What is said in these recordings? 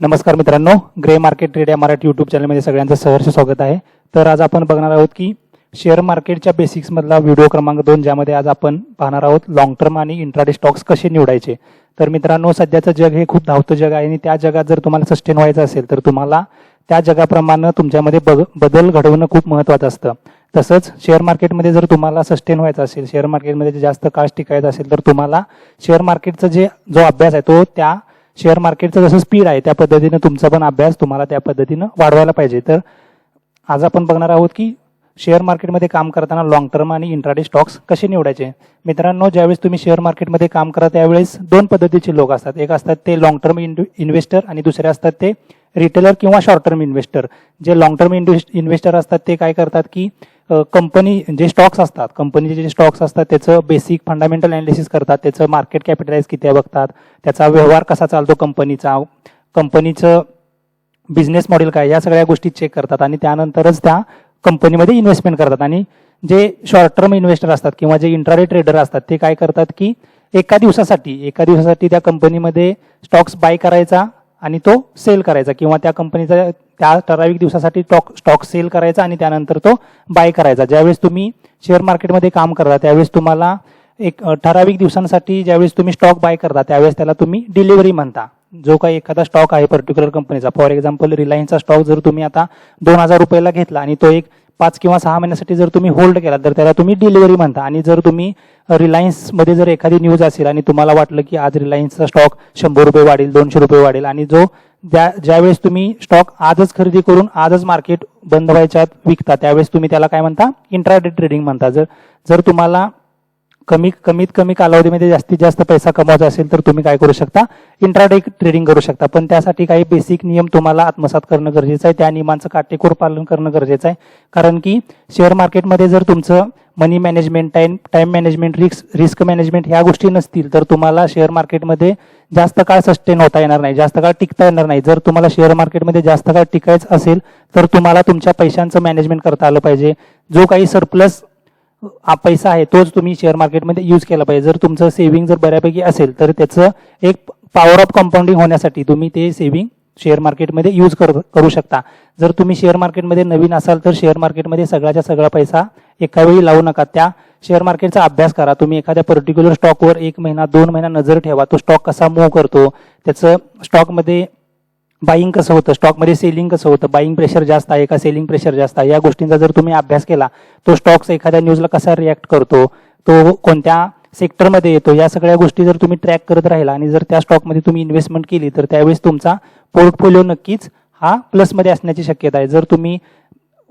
नमस्कार मित्रांनो, grey market trade या मराठी यूट्यूब चॅनलमध्ये सगळ्यांचं सहर्ष स्वागत आहे. तर आज आपण बघणार आहोत की शेअर मार्केटच्या बेसिक्समधला व्हिडिओ क्रमांक 2, ज्यामध्ये आज आपण पाहणार आहोत लॉंग टर्म आणि इंट्राडे स्टॉक्स कसे निवडायचे. तर मित्रांनो, सध्याचं जग हे खूप धावतं जग आहे आणि त्या जगात जर तुम्हाला सस्टेन व्हायचं असेल तर तुम्हाला त्या जगाप्रमाणे तुमच्यामध्ये बदल घडवणं खूप महत्त्वाचं असतं. तसंच शेअर मार्केटमध्ये जर तुम्हाला सस्टेन व्हायचं असेल, शेअर मार्केटमध्ये जास्त काळ टिकायचं असेल तर तुम्हाला शेअर मार्केटचा जो अभ्यास आहे तो त्या शेअर मार्केटचं जसं स्पीड आहे त्या पद्धतीने तुमचा पण अभ्यास तुम्हाला त्या पद्धतीनं वाढवायला पाहिजे. तर आज आपण बघणार आहोत की शेअर मार्केटमध्ये काम करताना लॉंग टर्म आणि इंट्राडे स्टॉक्स कसे निवडायचे. मित्रांनो, ज्यावेळेस तुम्ही शेअर मार्केटमध्ये काम करा त्यावेळेस दोन पद्धतीचे लोक असतात. एक असतात ते लॉंग टर्म इन्व्हेस्टर आणि दुसरे असतात ते रिटेलर किंवा शॉर्ट टर्म इन्व्हेस्टर. जे लॉंग टर्म इन्व्हेस्टर असतात ते काय करतात की कंपनी जे स्टॉक्स असतात, कंपनीचे जे स्टॉक्स असतात त्याचं बेसिक फंडामेंटल अनालिसिस करतात, त्याचं मार्केट कॅपिटलाइज किती आहे बघतात, त्याचा व्यवहार कसा चालतो कंपनीचं बिझनेस मॉडेल काय, या सगळ्या गोष्टी चेक करतात आणि त्यानंतरच त्या कंपनीमध्ये इन्व्हेस्टमेंट करतात. आणि जे शॉर्ट टर्म इन्व्हेस्टर असतात किंवा जे इंट्राडे ट्रेडर असतात ते काय करतात की एका दिवसासाठी त्या कंपनीमध्ये स्टॉक्स बाय करायचा आणि तो सेल करायचा किंवा त्या कंपनीचा त्या ठराविक दिवसासाठी स्टॉक सेल करायचा आणि त्यानंतर तो बाय करायचा. ज्यावेळेस तुम्ही शेअर मार्केटमध्ये काम करता त्यावेळेस तुम्हाला एक ठराविक दिवसांसाठी ज्यावेळेस तुम्ही स्टॉक बाय करता त्यावेळेस त्याला तुम्ही डिलिव्हरी म्हणता. जो काही एखादा स्टॉक आहे पर्टिक्युलर कंपनीचा, फॉर एक्झाम्पल रिलायन्सचा स्टॉक जर तुम्ही आता 2,000 रुपयाला घेतला आणि तो एक 5 किंवा 6 महिन्यासाठी जर तुम्ही होल्ड केला तर त्याला तुम्ही डिलिव्हरी म्हणता. आणि जर तुम्ही रिलायन्समध्ये जर एखादी न्यूज असेल आणि तुम्हाला वाटलं की आज रिलायन्सचा स्टॉक 100 रुपये वाढेल, 200 रुपये वाढेल आणि ज्यावेळेस तुम्ही स्टॉक आजच खरेदी करून आजच मार्केट बंद व्हायच्या विकता त्यावेळेस तुम्ही त्याला काय म्हणता, इंट्राडे ट्रेडिंग म्हणता. जर तुम्हाला कमीत कमी कालावधीमध्ये जास्तीत जास्त पैसा कमवायचा असेल तर तुम्ही काय करू शकता, इंट्राडे ट्रेडिंग करू शकता. पण त्यासाठी काही बेसिक नियम तुम्हाला आत्मसात करणं गरजेचं आहे. त्या नियमांचं काटेकोर पालन करणं गरजेचं आहे. कारण की शेअर मार्केटमध्ये जर तुमचं money management, time management, risk management ह्या गोष्टी नसतील तर तुम्हाला शेअर मार्केटमध्ये जास्त काळ सस्टेन होता येणार नाही, जास्त काळ टिकता येणार नाही. जर तुम्हाला शेअर मार्केटमध्ये जास्त काळ टिकायचं असेल तर तुम्हाला तुमच्या पैशांचं मॅनेजमेंट करता आलं पाहिजे. जो काही सरप्लस पैसा आहे तोच तुम्ही शेअर मार्केटमध्ये यूज केला पाहिजे. जर तुमचं सेव्हिंग जर बऱ्यापैकी असेल तर त्याचं एक पॉवर ऑफ कंपाऊंडिंग होण्यासाठी तुम्ही ते सेव्हिंग शेअर मार्केटमध्ये यूज करू शकता. जर तुम्ही शेअर मार्केटमध्ये नवीन असाल तर शेअर मार्केटमध्ये सगळ्याच्या सगळा पैसा एका वेळी लावू नका. त्या शेअर मार्केटचा अभ्यास करा. तुम्ही एखाद्या पर्टिक्युलर स्टॉकवर 1 महिना 2 महिना नजर ठेवा. तो स्टॉक कसा मूव्ह करतो, त्याचं स्टॉकमध्ये बाईंग कसं होतं, स्टॉकमध्ये सेलिंग कसं होतं, बाईंग प्रेशर जास्त आहे का सेलिंग प्रेशर जास्त आहे, या गोष्टींचा जर तुम्ही अभ्यास केला, तो स्टॉक्स एखाद्या न्यूजला कसा रिॲक्ट करतो, तो कोणत्या सेक्टरमध्ये येतो, या सगळ्या गोष्टी जर तुम्ही ट्रॅक करत राहिला आणि जर त्या स्टॉकमध्ये तुम्ही इन्व्हेस्टमेंट केली तर त्यावेळेस तुमचा पोर्टफोलिओ नक्कीच हा प्लसमध्ये असण्याची शक्यता आहे. जर तुम्ही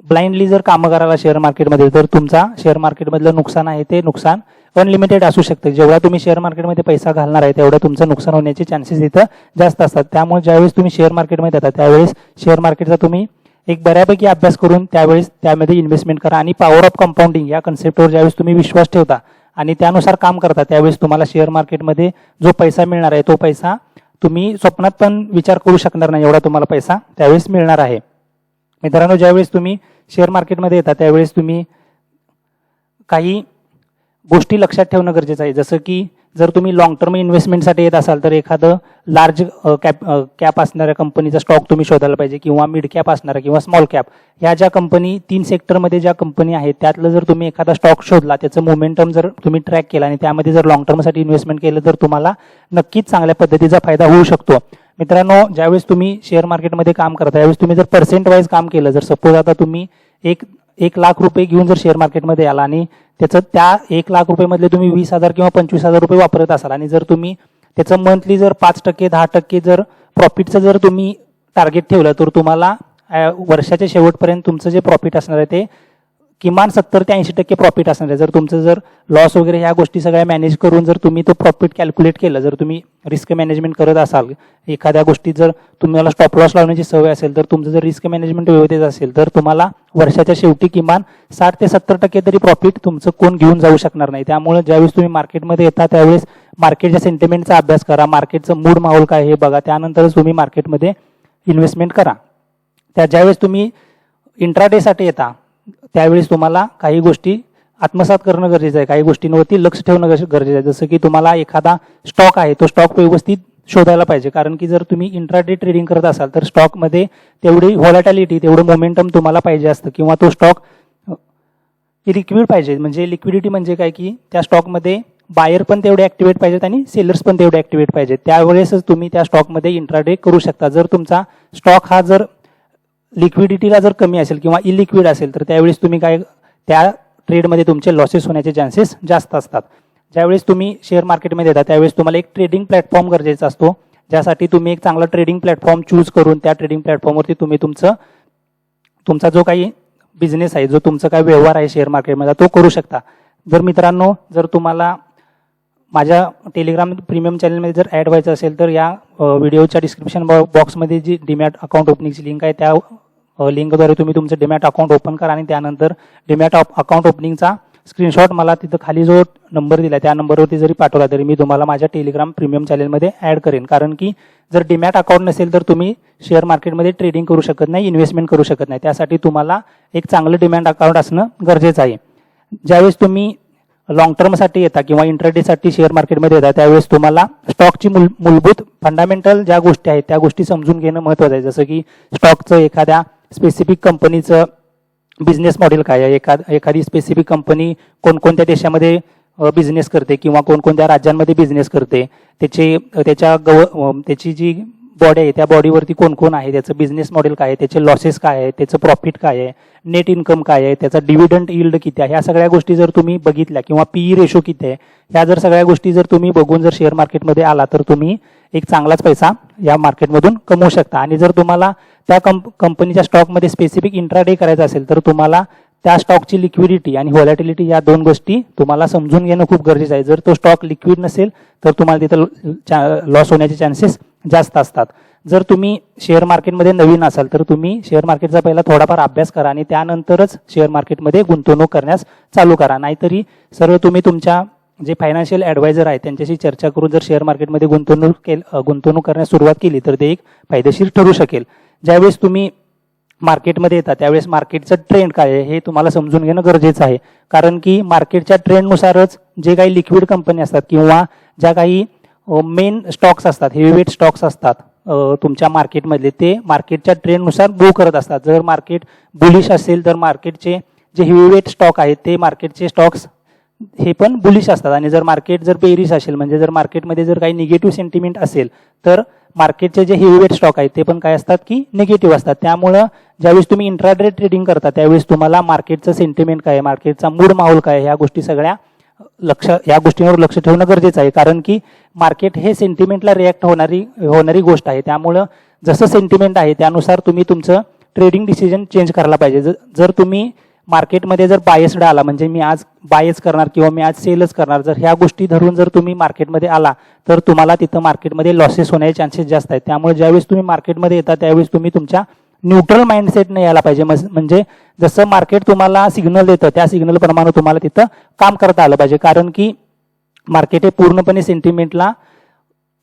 ब्लाइंडली जर कामं करायला शेअर मार्केटमध्ये तर तुमचा शेअर मार्केटमधलं नुकसान आहे ते नुकसान अनलिमिटेड असू शकतं. जेवढा तुम्ही शेअर मार्केटमध्ये पैसा घालणार आहे तेवढं तुमचं नुकसान होण्याचे चान्सेस इथं जास्त असतात. त्यामुळे ज्यावेळेस तुम्ही शेअर मार्केटमध्ये येतात त्यावेळेस शेअर मार्केटचा तुम्ही एक बऱ्यापैकी अभ्यास करून त्यावेळेस त्यामध्ये इन्व्हेस्टमेंट करा. आणि पॉवर ऑफ कंपाऊंडिंग या कन्सेप्टवर ज्यावेळेस तुम्ही विश्वास ठेवता आणि त्यानुसार काम करता त्यावेळेस तुम्हाला शेअर मार्केटमध्ये जो पैसा मिळणार आहे तो पैसा तुम्ही स्वप्नात पण विचार करू शकणार नाही, एवढा तुम्हाला पैसा त्यावेळेस मिळणार आहे. मित्रांनो, ज्यावेळेस तुम्ही शेअर मार्केटमध्ये येता त्यावेळेस तुम्ही काही गोष्टी लक्षात ठेवणं गरजेचं आहे. जसं की जर तुम्ही लॉंग टर्म इन्व्हेस्टमेंटसाठी येत असाल तर एखादं लार्ज कॅप असणाऱ्या कंपनीचा स्टॉक तुम्ही शोधायला पाहिजे किंवा मिड कॅप असणारा किंवा स्मॉल कॅप, ह्या ज्या कंपनी 3 सेक्टरमध्ये ज्या कंपनी आहेत त्यातलं जर तुम्ही एखादा स्टॉक शोधला, त्याचं मोमेंटम जर तुम्ही ट्रॅक केला आणि त्यामध्ये जर लॉंग टर्मसाठी इन्व्हेस्टमेंट केलं तर तुम्हाला नक्कीच चांगल्या पद्धतीचा फायदा होऊ शकतो. मित्रांनो, ज्यावेळेस तुम्ही शेअर मार्केटमध्ये काम करता त्यावेळेस तुम्ही जर पर्सेंट वाईज काम केलं, जर सपोज आता तुम्ही एक लाख रुपये घेऊन जर शेअर मार्केटमध्ये आला आणि त्याचं त्या 1 लाख रुपये तुम्ही 20,000 किंवा 25,000 रुपये वापरत असाल आणि जर तुम्ही त्याचं मंथली जर 5% 10% जर प्रॉफिटचं जर तुम्ही टार्गेट ठेवलं तर तुम्हाला वर्षाच्या शेवटपर्यंत तुमचं जे प्रॉफिट असणार आहे ते किमान 70 ते 80% प्रॉफिट असणार आहे. जर तुमचं जर लॉस वगैरे ह्या गोष्टी सगळ्या मॅनेज करून जर तुम्ही तो प्रॉफिट कॅल्क्युलेट केलं, जर तुम्ही रिस्क मॅनेजमेंट करत असाल, एखाद्या गोष्टीत जर तुम्हाला स्टॉप लॉस लावण्याची सवय असेल तर तुमचं जर रिस्क मॅनेजमेंट व्यवस्थित असेल तर तुम्हाला वर्षाच्या शेवटी किमान 60 ते 70% तरी प्रॉफिट तुमचं कोण घेऊन जाऊ शकणार नाही. त्यामुळे ज्यावेळेस तुम्ही मार्केटमध्ये येता त्यावेळेस मार्केटच्या सेंटिमेंटचा अभ्यास करा, मार्केटचं मूड माहोल काय हे बघा, त्यानंतरच तुम्ही मार्केटमध्ये इन्व्हेस्टमेंट करा. ज्यावेळेस तुम्ही इंट्राडेसाठी येता त्यावेळेस तुम्हाला काही गोष्टी आत्मसात करणं गरजेचं आहे, काही गोष्टींवरती लक्ष ठेवणं गरजेचं आहे. जसं की तुम्हाला एखादा स्टॉक आहे तो स्टॉक व्यवस्थित शोधायला पाहिजे. कारण की जर तुम्ही इंट्राडे ट्रेडिंग करत असाल तर स्टॉकमध्ये तेवढी व्हॉलॅटिलिटी, तेवढं मोमेंटम तुम्हाला पाहिजे असतं, किंवा तो स्टॉक लिक्विड पाहिजे. म्हणजे लिक्विडिटी म्हणजे काय की त्या स्टॉकमध्ये बायर पण तेवढे ऍक्टिव्हेट पाहिजेत आणि सेलर्स पण तेवढे ऍक्टिव्हेट पाहिजेत. त्यावेळेसच तुम्ही त्या स्टॉकमध्ये इंट्राडे करू शकता. जर तुमचा स्टॉक हा जर लिक्विडिटीला जर कमी असेल किंवा इलिक्विड असेल तर त्यावेळेस तुम्ही काय, त्या ट्रेडमध्ये तुमचे लॉसेस होण्याचे चान्सेस जास्त असतात. ज्यावेळेस तुम्ही शेअर मार्केटमध्ये येता त्यावेळेस तुम्हाला एक ट्रेडिंग प्लॅटफॉर्म गरजेचा असतो, ज्यासाठी तुम्ही एक चांगला ट्रेडिंग प्लॅटफॉर्म चूज करून त्या ट्रेडिंग प्लॅटफॉर्मवरती तुम्ही तुमचा जो काही बिझनेस आहे, जो तुमचा काही व्यवहार आहे शेअर मार्केटमध्ये तो करू शकता. जर मित्रांनो, जर तुम्हाला माझ्या टेलिग्राम प्रीमियम चॅनलमध्ये जर ॲड व्हायचं असेल तर या व्हिडिओच्या डिस्क्रिप्शन बॉक्समध्ये जी डीमॅट अकाउंट ओपनिंगची लिंक आहे त्या लिंकद्वारे तुम्ही तुमचं डीमॅट अकाउंट ओपन करा आणि त्यानंतर डीमॅट अकाउंट ओपनिंगचा स्क्रीनशॉट मला तिथं खाली जो नंबर दिला त्या नंबरवरती जरी पाठवला तरी मी तुम्हाला माझ्या टेलिग्राम प्रीमियम चॅनलमध्ये ॲड करेन. कारण की जर डीमॅट अकाउंट नसेल तर तुम्ही शेअर मार्केटमध्ये ट्रेडिंग करू शकत नाही, इन्व्हेस्टमेंट करू शकत नाही. त्यासाठी तुम्हाला एक चांगलं डीमॅट अकाउंट असणं गरजेचं आहे. ज्यावेळेस तुम्ही लॉंग टर्मसाठी येता किंवा इंट्राडेसाठी शेअर मार्केटमध्ये येतात त्यावेळेस तुम्हाला स्टॉकची मूलभूत फंडामेंटल ज्या गोष्टी आहेत त्या गोष्टी समजून घेणं महत्त्वाचं आहे. जसं की स्टॉकचं एखाद्या स्पेसिफिक कंपनीचं बिझनेस मॉडेल काय आहे, एखादी स्पेसिफिक कंपनी कोणकोणत्या देशामध्ये बिझनेस करते किंवा कोणकोणत्या राज्यांमध्ये बिझनेस करते, त्याची जी बॉडी आहे त्या बॉडीवरती कोण कोण आहे, त्याचं बिझनेस मॉडेल काय आहे, त्याचे लॉसेस काय आहे, त्याचं प्रॉफिट काय आहे, नेट इन्कम काय आहे, त्याचा डिव्हिडंड यील्ड किती आहे, ह्या सगळ्या गोष्टी जर तुम्ही बघितल्या किंवा पीई रेशो किती आहे, ह्या जर सगळ्या गोष्टी जर तुम्ही बघून जर शेअर मार्केटमध्ये आला तर तुम्ही एक चांगलाच पैसा या मार्केटमधून कमवू शकता. आणि जर तुम्हाला त्या कंपनीच्या स्टॉकमध्ये स्पेसिफिक इंट्राडे करायचा असेल तर तुम्हाला त्या स्टॉकची लिक्विडिटी आणि व्हॉलॅटिलिटी या दोन गोष्टी तुम्हाला समजून घेणं खूप गरजेचं आहे. जर तो स्टॉक लिक्विड नसेल तर तुम्हाला तिथं लॉस होण्याचे चान्सेस जास्त असतात. जर तुम्ही शेअर मार्केटमध्ये नवीन असाल तर तुम्ही शेअर मार्केटचा पहिला थोडाफार अभ्यास करा आणि त्यानंतरच शेअर मार्केटमध्ये गुंतवणूक करण्यास चालू करा. नाहीतरी सरळ तुम्ही तुमच्या जे फायनान्शियल ॲडवायझर आहेत त्यांच्याशी चर्चा करून जर शेअर मार्केटमध्ये गुंतवणूक करण्यास सुरुवात केली तर ते एक फायदेशीर ठरू शकेल. ज्यावेळेस तुम्ही मार्केटमध्ये येतात त्यावेळेस मार्केटचं ट्रेंड काय आहे हे तुम्हाला समजून घेणं गरजेचं आहे. कारण की मार्केटच्या ट्रेंडनुसारच जे काही लिक्विड कंपनी असतात किंवा ज्या काही मेन स्टॉक्स असतात, हेवीवेट स्टॉक्स असतात तुमच्या मार्केटमधले, ते मार्केटच्या ट्रेंडनुसार मूव्ह करत असतात. जर मार्केट बुलिश असेल तर मार्केटचे जे हेवीवेट स्टॉक आहेत ते मार्केटचे स्टॉक्स हे पण बुलिश असतात. आणि जर मार्केट जर बेरिश असेल म्हणजे जर मार्केटमध्ये जर काही निगेटिव्ह सेंटिमेंट असेल तर मार्केटचे जे हेवीवेट स्टॉक आहेत ते पण काय असतात की निगेटिव्ह असतात. त्यामुळं ज्यावेळेस तुम्ही इंट्राडे ट्रेडिंग करता त्यावेळेस तुम्हाला मार्केटचं सेंटिमेंट काय आहे, मार्केटचा मूड माहोल काय आहे, ह्या गोष्टी सगळ्या या गोष्टींवर लक्ष ठेवणं गरजेचं आहे. कारण की मार्केट हे सेंटिमेंटला रिॲक्ट होणारी गोष्ट आहे. त्यामुळं जसं सेंटिमेंट आहे त्यानुसार तुम्ही तुमचं ट्रेडिंग डिसिजन चेंज करायला पाहिजे. जर तुम्ही मार्केटमध्ये जर बायस्ड आला म्हणजे मी आज बायच करणार किंवा मी आज सेलच करणार, जर ह्या गोष्टी धरून जर तुम्ही मार्केटमध्ये आला तर तुम्हाला तिथं मार्केटमध्ये लॉसेस होण्याचे चान्सेस जास्त आहेत. त्यामुळे ज्यावेळेस तुम्ही मार्केटमध्ये येता त्यावेळेस तुम्ही तुमच्या न्यूट्रल माइंडसेटने यायला पाहिजे. म्हणजे जसं मार्केट तुम्हाला सिग्नल देतं त्या सिग्नल प्रमाणे तुम्हाला तिथं काम करता आलं पाहिजे. कारण की मार्केट हे पूर्णपणे सेंटिमेंटला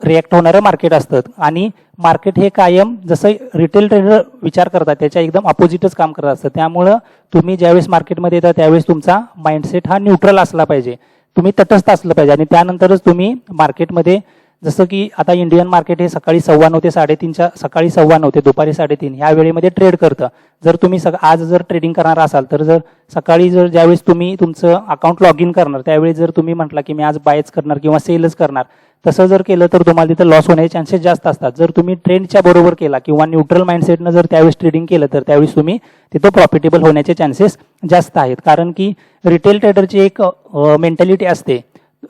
रिॲक्ट होणारं मार्केट असतं आणि मार्केट हे कायम जसं रिटेल ट्रेडर विचार करतात त्याच्या एकदम अपोजिटच काम करत असतं. त्यामुळं तुम्ही ज्यावेळेस मार्केटमध्ये येता त्यावेळेस तुमचा माइंडसेट हा न्यूट्रल असला पाहिजे, तुम्ही तटस्थ असलं पाहिजे आणि त्यानंतरच तुम्ही मार्केटमध्ये, जसं की आता इंडियन मार्केट हे सकाळी 9:15 ते 3:30 सकाळी 9:15 ते दुपारी 3:30 ह्या वेळेमध्ये ट्रेड करतं. जर तुम्ही आज जर ट्रेडिंग करणार असाल तर जर सकाळी जर ज्यावेळेस तुम्ही तुमचं अकाउंट लॉग इन करणार त्यावेळेस जर तुम्ही म्हटला की मी आज बायच करणार किंवा सेलच करणार, तसं जर केलं तर तुम्हाला तिथं लॉस होण्याचे चान्सेस जास्त असतात. जर तुम्ही ट्रेंडच्या बरोबर केला किंवा न्यूट्रल माइंडसेटनं जर त्यावेळेस ट्रेडिंग केलं तर त्यावेळेस तुम्ही तिथं प्रॉफिटेबल होण्याचे चान्सेस जास्त आहेत. कारण की रिटेल ट्रेडरची एक मेंटॅलिटी असते,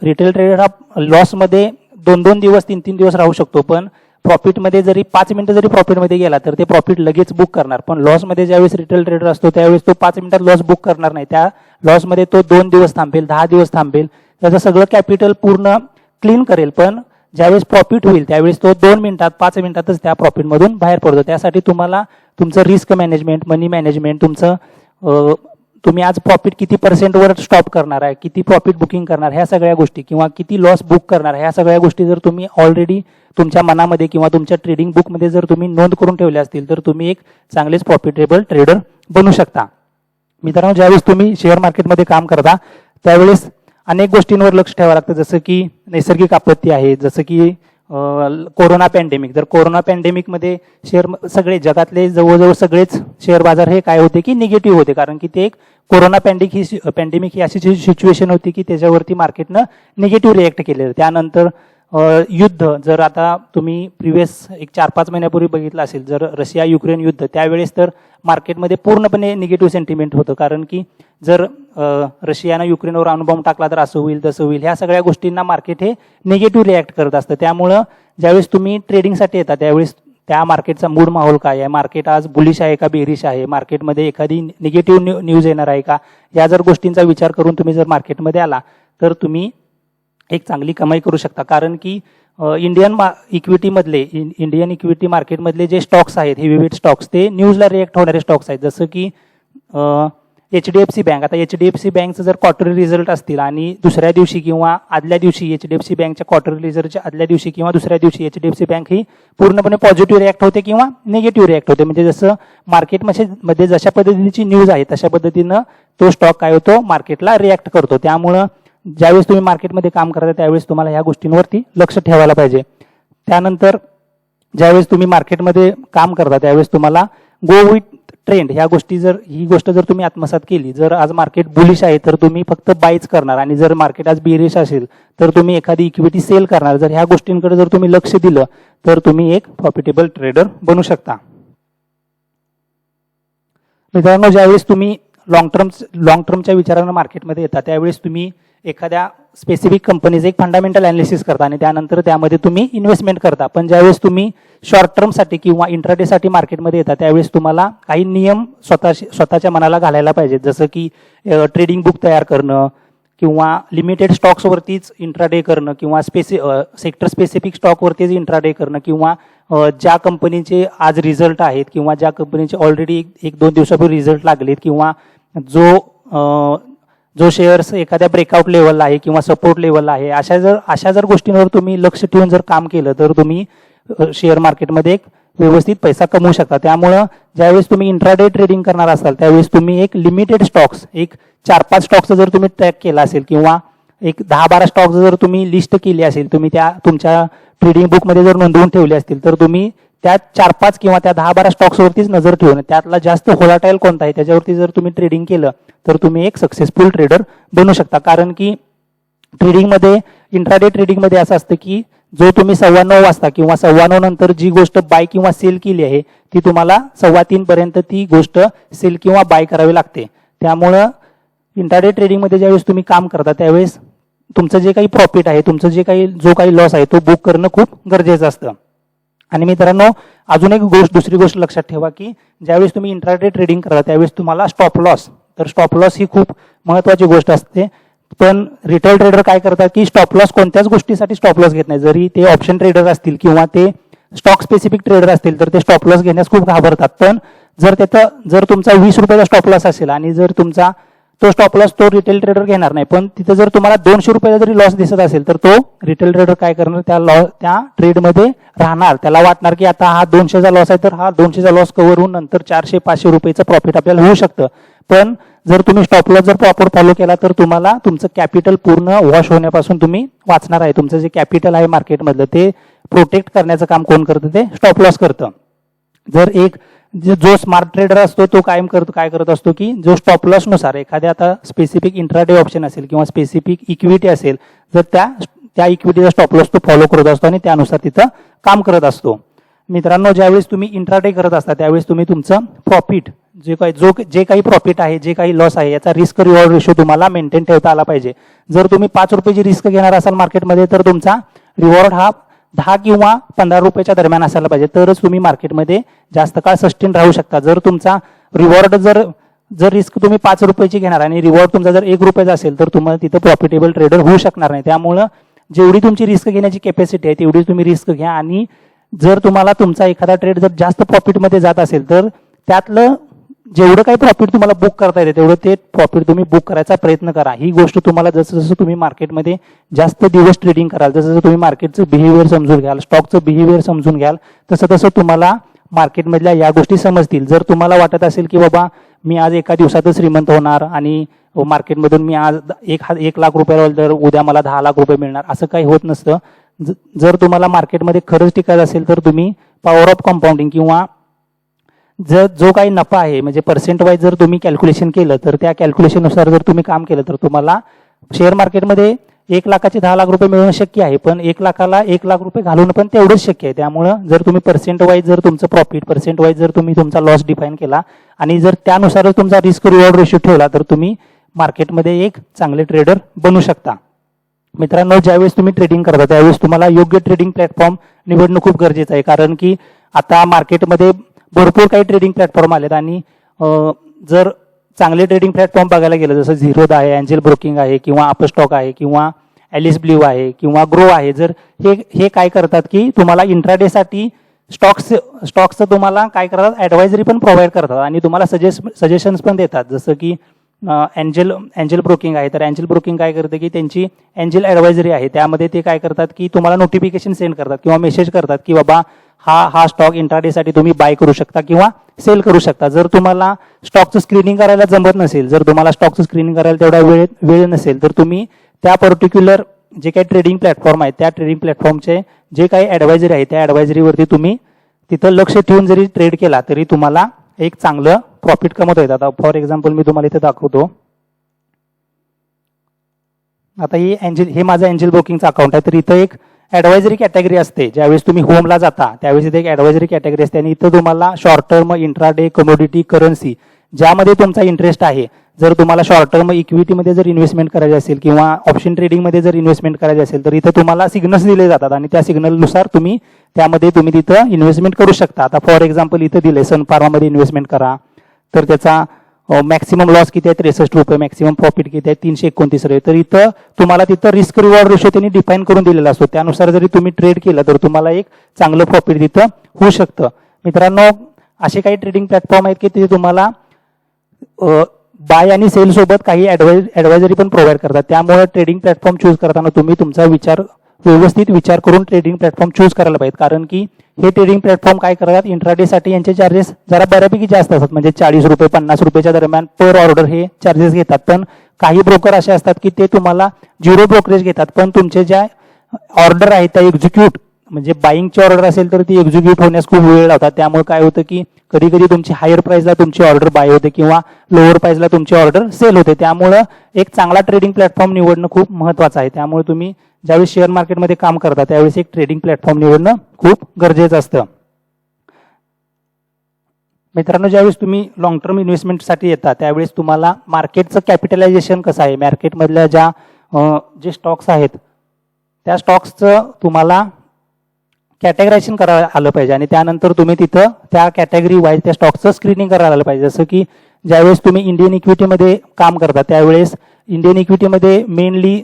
रिटेल ट्रेडर हा लॉसमध्ये 2-2 दिवस 3-3 दिवस राहू शकतो, पण प्रॉफिटमध्ये जरी 5 मिनिटं जरी प्रॉफिटमध्ये गेला तर ते प्रॉफिट लगेच बुक करणार. पण लॉसमध्ये ज्यावेळेस रिटेल ट्रेडर असतो त्यावेळेस तो 5 मिनिटात लॉस बुक करणार नाही, त्या लॉसमध्ये तो 2 दिवस थांबेल, 10 दिवस थांबेल, त्याचं सगळं कॅपिटल पूर्ण क्लीन करेल. पण ज्यावेळेस प्रॉफिट होईल त्यावेळेस तो 2 मिनिटात 5 मिनिटातच त्या प्रॉफिटमधून बाहेर पडतो. त्यासाठी तुम्हाला तुमचं रिस्क मॅनेजमेंट, मनी मॅनेजमेंट, तुम्ही आज प्रॉफिट किती % स्टॉप करणार आहे, किती प्रॉफिट बुकिंग करणार, ह्या सगळ्या गोष्टी किंवा किती लॉस बुक करणार, ह्या सगळ्या गोष्टी जर तुम्ही ऑलरेडी तुमच्या मनामध्ये किंवा तुमच्या ट्रेडिंग बुकमध्ये जर तुम्ही नोंद करून ठेवल्या असतील तर तुम्ही एक चांगलेच प्रॉफिटेबल ट्रेडर बनू शकता. मित्रांनो, ज्यावेळेस तुम्ही शेअर मार्केटमध्ये काम करता त्यावेळेस अनेक गोष्टींवर लक्ष ठेवावं लागतं, जसं की नैसर्गिक आपत्ती आहे, जसं की कोरोना पॅन्डेमिक, जर कोरोना पॅन्डेमिकमध्ये सगळे जगातले जवळजवळ सगळेच शेअर बाजार हे काय होते की निगेटिव्ह होते, कारण की ते एक कोरोना पॅन्डेमिक ही अशी सिच्युएशन होती की त्याच्यावरती मार्केटनं निगेटिव्ह रिॲक्ट केलेलं. त्यानंतर युद्ध, जर आता तुम्ही प्रिव्हियस एक 4-5 महिन्यापूर्वी बघितलं असेल, जर रशिया युक्रेन युद्ध, त्यावेळेस तर मार्केटमध्ये पूर्णपणे निगेटिव्ह सेंटिमेंट होतं, कारण की जर रशियानं युक्रेनवर अणुबॉम्ब टाकला तर असं होईल तसं होईल, ह्या सगळ्या गोष्टींना मार्केट हे निगेटिव्ह रिॲक्ट करत असतं. त्यामुळं ज्यावेळेस तुम्ही ट्रेडिंगसाठी येता त्यावेळेस त्या मार्केटचा मूड माहोल काय आहे, मार्केट आज बुलिश आहे का बेरिश आहे, मार्केटमध्ये एखादी निगेटिव्ह न्यूज येणार आहे का, या जर गोष्टींचा विचार करून तुम्ही जर मार्केटमध्ये आला तर तुम्ही एक चांगली कमाई करू शकता. कारण की इंडियन इक्विटी मार्केटमधले जे स्टॉक्स आहेत, हेवीवेट स्टॉक्स, ते न्यूजला रिॲक्ट होणारे स्टॉक्स आहेत. जसं की HDFC बँक, आता HDFC बँकचं जर क्वार्टरली रिझल्ट असतील आणि दुसऱ्या दिवशी किंवा आदल्या दिवशी HDFC बँकच्या क्वार्टरली रिझल्टच्या आदल्या दिवशी किंवा दुसऱ्या दिवशी HDFC बँक ही पूर्णपणे पॉझिटिव्ह रिॲक्ट होते किंवा निगेटिव्ह रिॲक्ट होते. म्हणजे जसं मार्केटमध्ये जशा पद्धतीची न्यूज आहे तशा पद्धतीनं तो स्टॉक काय होतो, मार्केटला रिॲक्ट करतो. त्यामुळं ज्यावेळेस तुम्ही मार्केटमध्ये काम करता त्यावेळेस तुम्हाला ह्या गोष्टींवरती लक्ष ठेवायला पाहिजे. त्यानंतर ज्यावेळेस तुम्ही मार्केटमध्ये काम करता त्यावेळेस तुम्हाला गो विथ ट्रेंड ही गोष्ट जर तुम्ही आत्मसात केली, जर आज मार्केट बुलिश आहे तर तुम्ही फक्त बायच करणार, आणि जर मार्केट आज बेरिश असेल तर तुम्ही एखादी इक्विटी सेल करणार. जर ह्या गोष्टींकडे जर तुम्ही लक्ष दिलं तर तुम्ही एक प्रॉफिटेबल ट्रेडर बनू शकता. मित्रांनो, ज्यावेळेस तुम्ही लॉंग टर्मच्या विचारानं मार्केटमध्ये येता त्यावेळेस तुम्ही एखाद्या स्पेसिफिक कंपनीचं एक फंडामेंटल अनालिसिस करता आणि त्यानंतर त्यामध्ये तुम्ही इन्व्हेस्टमेंट करता. पण ज्यावेळेस तुम्ही शॉर्ट टर्मसाठी किंवा इंट्राडेसाठी मार्केटमध्ये येतात त्यावेळेस तुम्हाला काही नियम स्वतःच्या मनाला घालायला पाहिजेत. जसं की ट्रेडिंग बुक तयार करणं किंवा लिमिटेड स्टॉक्सवरतीच इंट्राडे करणं किंवा सेक्टर स्पेसिफिक स्टॉकवरतीच इंट्राडे करणं किंवा ज्या कंपनीचे आज रिझल्ट आहेत किंवा ज्या कंपनीचे ऑलरेडी 1-2 दिवसापूर्वी रिझल्ट लागलेत किंवा जो शेअर्स एखाद्या ब्रेकआउट लेवलला आहे किंवा सपोर्ट लेवलला आहे, अशा जर गोष्टींवर तुम्ही लक्ष ठेवून जर काम केलं तर तुम्ही शेअर मार्केटमध्ये एक व्यवस्थित पैसा कमवू शकता. त्यामुळं ज्यावेळेस तुम्ही इंट्राडे ट्रेडिंग करणार असाल त्यावेळेस तुम्ही एक लिमिटेड स्टॉक्स, एक 4-5 स्टॉक्सचं जर तुम्ही ट्रॅक केला असेल किंवा एक 10-12 स्टॉक्स जर तुम्ही लिस्ट केली असेल, तुम्ही त्या तुमच्या ट्रेडिंग बुकमध्ये जर नोंदवून ठेवले असतील तर तुम्ही त्या 4-5 किंवा त्या 10-12 स्टॉक्सवरतीच नजर ठेवून त्यातला जास्त व्होलाटाईल कोणता आहे त्याच्यावरती जर तुम्ही ट्रेडिंग केलं तर तुम्ही एक सक्सेसफुल ट्रेडर बनू शकता. कारण की इंट्राडे ट्रेडिंगमध्ये असं असतं की जो तुम्ही 9:15 वाजता किंवा 9:15 नंतर जी गोष्ट बाय किंवा सेल केली आहे ती तुम्हाला 2:15 पर्यंत ती गोष्ट सेल किंवा बाय करावी लागते. त्यामुळं इंट्राडे ट्रेडिंगमध्ये ज्यावेळेस तुम्ही काम करता त्यावेळेस तुमचं जे काही प्रॉफिट आहे, तुमचं जो काही लॉस आहे तो बुक करणं खूप गरजेचं असतं. आणि मित्रांनो, अजून एक दुसरी गोष्ट लक्षात ठेवा की ज्यावेळेस तुम्ही इंट्राडे ट्रेडिंग करता त्यावेळेस तुम्हाला स्टॉप लॉस ही खूप महत्वाची गोष्ट असते. पण रिटेल ट्रेडर काय करतात की स्टॉप लॉस कोणत्याच गोष्टीसाठी स्टॉप लॉस घेत नाही. जरी ते ऑप्शन ट्रेडर असतील किंवा ते स्टॉक स्पेसिफिक ट्रेडर असतील तर ते स्टॉप लॉस घेण्यास खूप घाबरतात. पण जर तुमचा 20 रुपयाचा स्टॉप लॉस असेल आणि जर तुमचा तो स्टॉप लॉस तो रिटेल ट्रेडर घेणार नाही, पण तिथे जर तुम्हाला 200 रुपयाचा जरी लॉस दिसत असेल तर तो रिटेल ट्रेडर काय करणार, त्या ट्रेडमध्ये राहणार. त्याला वाटणार की आता हा 200चा लॉस आहे तर हा 200चा लॉस कव्हर होऊन नंतर 400-500 रुपयाचं प्रॉफिट आपल्याला होऊ शकतं. पण जर तुम्ही स्टॉप लॉस जर प्रॉपर फॉलो केला तर तुम्हाला तुमचं कॅपिटल पूर्ण वॉश होण्यापासून तुम्ही वाचणार आहे. तुमचं जे कॅपिटल आहे मार्केटमधलं ते प्रोटेक्ट करण्याचं काम कोण करतं, ते स्टॉप लॉस करतं. जो स्मार्ट ट्रेडर असतो तो काय करत असतो की जो स्टॉप लॉस नुसार एखाद्या आता स्पेसिफिक इंट्राडे ऑप्शन असेल किंवा स्पेसिफिक इक्विटी असेल, जर त्या इक्विटीचा स्टॉप लॉस तो फॉलो करत असतो आणि त्यानुसार तिथं काम करत असतो. मित्रांनो, ज्यावेळेस तुम्ही इंट्राडे करत असता त्यावेळेस तुम्ही तुमचं प्रॉफिट जे काही प्रॉफिट आहे, जे काही लॉस आहे, याचा रिस्क रिवॉर्ड रेशो तुम्हाला मेंटेन ठेवता आला पाहिजे. जर तुम्ही 5 रुपयाची रिस्क घेणार असाल मार्केटमध्ये तर तुमचा रिवॉर्ड हा 10 किंवा 15 रुपयाच्या दरम्यान असायला पाहिजे, तरच तुम्ही मार्केटमध्ये जास्त काळ सस्टेन राहू शकता. जर तुमचा रिवॉर्ड जर रिस्क तुम्ही 5 रुपयाची घेणार आणि रिवॉर्ड तुमचा जर 1 रुपयाचा असेल तर तुम्हाला तिथं प्रॉफिटेबल ट्रेडर होऊ शकणार नाही. त्यामुळं जेवढी तुमची रिस्क घेण्याची कॅपॅसिटी आहे तेवढी तुम्ही रिस्क घ्या. आणि जर तुम्हाला तुमचा एखादा ट्रेड जर जास्त प्रॉफिटमध्ये जात असेल तर त्यातलं जेवढं काही प्रॉफिट तुम्हाला बुक करता येते तेवढं ते प्रॉफिट तुम्ही बुक करायचा प्रयत्न करा. ही गोष्ट तुम्हाला जसं जसं तुम्ही मार्केटमध्ये जास्त दिवस ट्रेडिंग कराल, जसं जसं तुम्ही मार्केटचं बिहेवियर समजून घ्याल, स्टॉकचं बिहेवियर समजून घ्याल, तसं तसं तुम्हाला मार्केटमधल्या या गोष्टी समजतील. जर तुम्हाला वाटत असेल की बाबा मी आज एका दिवसातच श्रीमंत होणार आणि मार्केटमधून मी आज 1 लाख रुपये तर उद्या मला 10 लाख रुपये मिळणार, असं काही होत नसतं. जर तुम्हाला मार्केटमध्ये खरंच टिकायचं असेल तर तुम्ही पॉवर ऑफ कंपाऊंडिंग किंवा जो काही नफा आहे म्हणजे पर्सेंट वाईज जर तुम्ही कॅल्क्युलेशन केलं तर त्या कॅल्क्युलेशननुसार जर तुम्ही काम केलं तर तुम्हाला शेअर मार्केटमध्ये 1 लाखाचे 10 लाख रुपये मिळवणं शक्य आहे, पण 1 लाखाला 1 लाख रुपये घालवणं पण तेवढंच शक्य आहे. त्यामुळं जर तुम्ही पर्सेंट वाईज जर तुमचं प्रॉफिट, पर्सेंट वाईज जर तुम्ही तुमचा लॉस डिफाईन केला आणि जर त्यानुसारच तुमचा रिस्क रिवॉर्ड रेशो ठेवला तर तुम्ही मार्केटमध्ये एक चांगले ट्रेडर बनू शकता. मित्रांनो, ज्यावेळेस तुम्ही ट्रेडिंग करता त्यावेळेस तुम्हाला योग्य ट्रेडिंग प्लॅटफॉर्म निवडणं खूप गरजेचं आहे, कारण की आता मार्केटमध्ये भरपूर काही ट्रेडिंग प्लॅटफॉर्म आलेत आणि जर चांगले ट्रेडिंग प्लॅटफॉर्म बघायला गेलं जसं झिरोदा आहे, एंजल ब्रोकिंग आहे किंवा अपस्टॉक आहे किंवा ॲलिस ब्ल्यू आहे किंवा ग्रो आहे, जर हे काय करतात की तुम्हाला इंट्राडेसाठी स्टॉक्सचं तुम्हाला काय करतात ॲडवायझरी पण प्रोव्हाइड करतात आणि तुम्हाला सजेशन्स पण देतात. जसं की एंजल ब्रोकिंग आहे, तर एंजल ब्रोकिंग काय करते की त्यांची एंजल ॲडवायझरी आहे, त्यामध्ये ते काय करतात की तुम्हाला नोटिफिकेशन सेंड करतात किंवा मेसेज करतात की बाबा हा स्टॉक इंट्राडेसाठी तुम्ही बाय करू शकता किंवा सेल करू शकता. जर तुम्हाला स्टॉकचं स्क्रीनिंग करायला जमत नसेल, जर तुम्हाला स्टॉकचं स्क्रीनिंग करायला तेवढा वेळ नसेल तर तुम्ही त्या पर्टिक्युलर जे काही ट्रेडिंग प्लॅटफॉर्म आहे त्या ट्रेडिंग प्लॅटफॉर्मचे जे काही ॲडवायझरी आहे त्या ॲडवायझरीवरती तुम्ही तिथं लक्ष ठेवून जरी ट्रेड केला तरी तुम्हाला एक चांगलं प्रॉफिट कमवता येतात. आता फॉर एक्झाम्पल मी तुम्हाला इथे दाखवतो. आता हे माझं एंजल ब्रोकिंगचं अकाउंट आहे, तर इथं एक ॲडवायझरी कॅटेगरी असते. ज्यावेळेस तुम्ही होमला जाता त्यावेळेस इथे एक ॲडवायझरी कॅटेगरी असते आणि इथं तुम्हाला short term, intraday, commodity, currency ज्यामध्ये तुमचा इंटरेस्ट आहे. जर तुम्हाला शॉर्ट टर्म इक्विटीमध्ये जर इन्व्हेस्टमेंट करायची असेल किंवा ऑप्शन ट्रेडिंगमध्ये जर इन्व्हेस्टमेंट करायची असेल तर इथं तुम्हाला सिग्नल्स दिले जातात आणि त्या सिग्नलनुसार तुम्ही तिथं इन्व्हेस्टमेंट करू शकता. आता फॉर एक्झाम्पल इथं दिले सन फार्मामध्ये इन्व्हेस्टमेंट करा, तर त्याचा मॅक्सिमम लॉस किती आहे 63 रुपये, मॅक्सिमम प्रॉफिट किती आहे 329 रुपये. तर इथं तुम्हाला तिथं रिस्क रिवॉर्ड रेशो त्यांनी डिफाईन करून दिलेला असतो, त्यानुसार जरी तुम्ही ट्रेड केलं तर तुम्हाला एक चांगलं प्रॉफिट तिथं होऊ शकतं. मित्रांनो, असे काही ट्रेडिंग प्लॅटफॉर्म आहेत की ते तुम्हाला बाय आणि सेल सोबत काही ॲडवायझरी पण प्रोव्हाइड करतात. त्यामुळे ट्रेडिंग प्लॅटफॉर्म चूज करताना तुम्ही तुमचा व्यवस्थित विचार करून ट्रेडिंग प्लॅटफॉर्म चूज करायला पाहिजे, कारण की हे ट्रेडिंग प्लॅटफॉर्म काय करतात इंट्राडेसाठी यांचे चार्जेस जरा बऱ्यापैकी जास्त असतात, म्हणजे 40 रुपये 50 रुपयाच्या दरम्यान पर ऑर्डर हे चार्जेस घेतात. पण काही ब्रोकर असे असतात की ते तुम्हाला 0 ब्रोकरेज घेतात, पण तुमचे ज्या ऑर्डर आहेत त्या एक्झिक्यूट म्हणजे बाईंगची ऑर्डर असेल तर ती एक्झिक्यूट होण्यास खूप वेळ लावतात. त्यामुळे काय होतं की कधी कधी तुमची हायर प्राइसला तुमची ऑर्डर बाय होते किंवा लोअर प्राइसला तुमची ऑर्डर सेल होते. त्यामुळं एक चांगला ट्रेडिंग प्लॅटफॉर्म निवडणं खूप महत्त्वाचं आहे. त्यामुळे तुम्ही ज्यावेळेस शेअर मार्केटमध्ये काम करता त्यावेळेस एक ट्रेडिंग प्लॅटफॉर्म निवडणं खूप गरजेचं असतं. मित्रांनो, ज्यावेळेस तुम्ही लॉंग टर्म इन्व्हेस्टमेंटसाठी येता त्यावेळेस तुम्हाला मार्केटचं कॅपिटलायझेशन कसं आहे, मार्केटमधल्या जे स्टॉक्स आहेत त्या स्टॉक्सचं तुम्हाला कॅटेगरायझेशन करायला आलं पाहिजे आणि त्यानंतर तुम्ही तिथं त्या कॅटेगरी वाईज त्या स्टॉक्सचं स्क्रीनिंग करायला आलं पाहिजे. जसं की ज्यावेळेस तुम्ही इंडियन इक्विटीमध्ये काम करता त्यावेळेस इंडियन इक्विटीमध्ये मेनली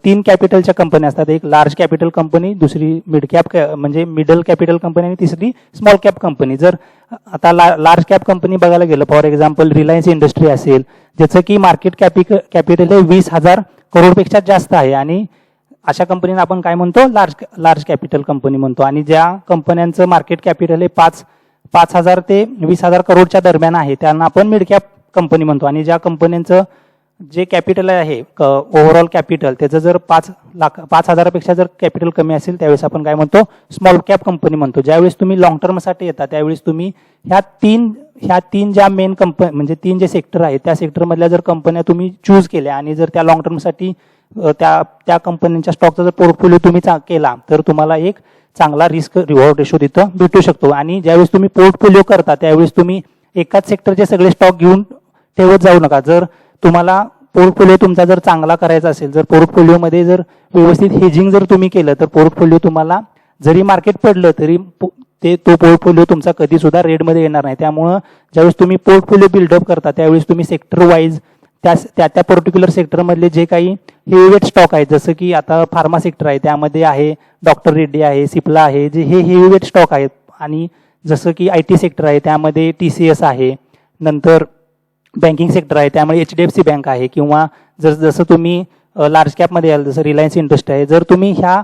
3 कॅपिटलच्या कंपन्या असतात. एक लार्ज कॅपिटल कंपनी, दुसरी म्हणजे मिडल कॅपिटल कंपनी आणि तिसरी स्मॉल कॅप कंपनी. जर आता लार्ज कॅप कंपनी बघायला गेलं फॉर एक्झाम्पल रिलायन्स इंडस्ट्री असेल, ज्याचं की मार्केट कॅपिटल हे 20,000 करोडपेक्षा जास्त आहे आणि अशा कंपनीना आपण काय म्हणतो लार्ज कॅपिटल कंपनी म्हणतो. आणि ज्या कंपन्यांचं मार्केट कॅपिटल हे 5,000 ते 20,000 करोडच्या दरम्यान आहे त्यांना आपण मिड कॅप कंपनी म्हणतो. आणि ज्या कंपन्यांचं जे कॅपिटल आहे ओव्हरऑल कॅपिटल त्याचं जर 5,000पेक्षा जर कॅपिटल कमी असेल त्यावेळेस आपण काय म्हणतो स्मॉल कॅप कंपनी म्हणतो. ज्यावेळेस तुम्ही लॉंग टर्मसाठी येता त्यावेळेस तुम्ही ह्या तीन ज्या मेन कंपनी म्हणजे 3 जे सेक्टर आहेत त्या सेक्टरमधल्या जर कंपन्या तुम्ही चूज केल्या आणि जर त्या लॉंग टर्मसाठी त्या कंपन्यांच्या स्टॉकचा जर पोर्टफोलिओ तुम्ही केला तर तुम्हाला एक चांगला रिस्क रिवॉर्ड रेशो तिथं भेटू शकतो. आणि ज्यावेळेस तुम्ही पोर्टफोलिओ करता त्यावेळेस तुम्ही एकाच सेक्टरचे सगळे स्टॉक घेऊन ठेवत जाऊ नका. जर तुम्हाला पोर्टफोलिओ तुमचा जर चांगला करायचा असेल, जर पोर्टफोलिओमध्ये जर व्यवस्थित हेजिंग जर तुम्ही केलं तर पोर्टफोलिओ तुम्हाला जरी मार्केट पडलं तरी तो पोर्टफोलिओ तुमचा कधी सुद्धा रेडमध्ये येणार नाही. त्यामुळं ज्यावेळेस तुम्ही पोर्टफोलिओ बिल्डअप करता त्यावेळेस तुम्ही सेक्टर वाईज त्या पर्टिक्युलर सेक्टरमधले जे काही हेवीवेट स्टॉक आहेत, जसं की आता फार्मा सेक्टर आहे त्यामध्ये आहे डॉक्टर रेड्डी आहे, सिप्ला आहे, जे हे हेवीवेट स्टॉक आहेत. आणि जसं की IT सेक्टर आहे त्यामध्ये TCS आहे, नंतर बँकिंग सेक्टर आहे त्यामुळे HDFC बँक आहे, किंवा जसं तुम्ही लार्ज कॅपमध्ये याल जसं रिलायन्स इंडस्ट्री आहे. जर तुम्ही ह्या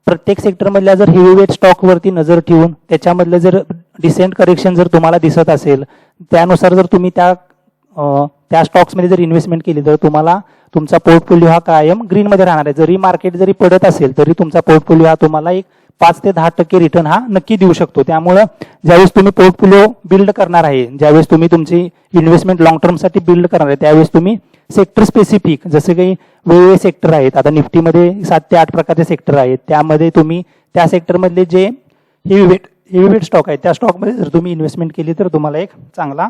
प्रत्येक सेक्टरमधल्या जर हेवीवेट स्टॉकवरती नजर ठेवून त्याच्यामधलं जर डिसेंट करेक्शन जर तुम्हाला दिसत असेल त्यानुसार जर तुम्ही त्या स्टॉक्समध्ये जर इन्व्हेस्टमेंट केली तर तुम्हाला तुमचा पोर्टफोलिओ हा कायम ग्रीनमध्ये राहणार आहे. जरी मार्केट जरी पडत असेल तरी तुमचा पोर्टफोलिओ हा तुम्हाला एक 5 ते 10% रिटर्न हा नक्की देऊ शकतो. त्यामुळं ज्यावेळेस तुम्ही पोर्टफोलिओ बिल्ड करणार आहे, ज्यावेळेस तुम्ही तुमची इन्व्हेस्टमेंट लॉंग टर्मसाठी बिल्ड करणार आहे, त्यावेळेस तुम्ही सेक्टर स्पेसिफिक जसे काही वेगवेगळे सेक्टर आहेत, आता निफ्टीमध्ये 7 ते 8 प्रकारचे सेक्टर आहेत, त्यामध्ये तुम्ही त्या सेक्टरमधले जे हेवीवेट स्टॉक आहेत त्या स्टॉकमध्ये जर तुम्ही इन्व्हेस्टमेंट केली तर तुम्हाला एक चांगला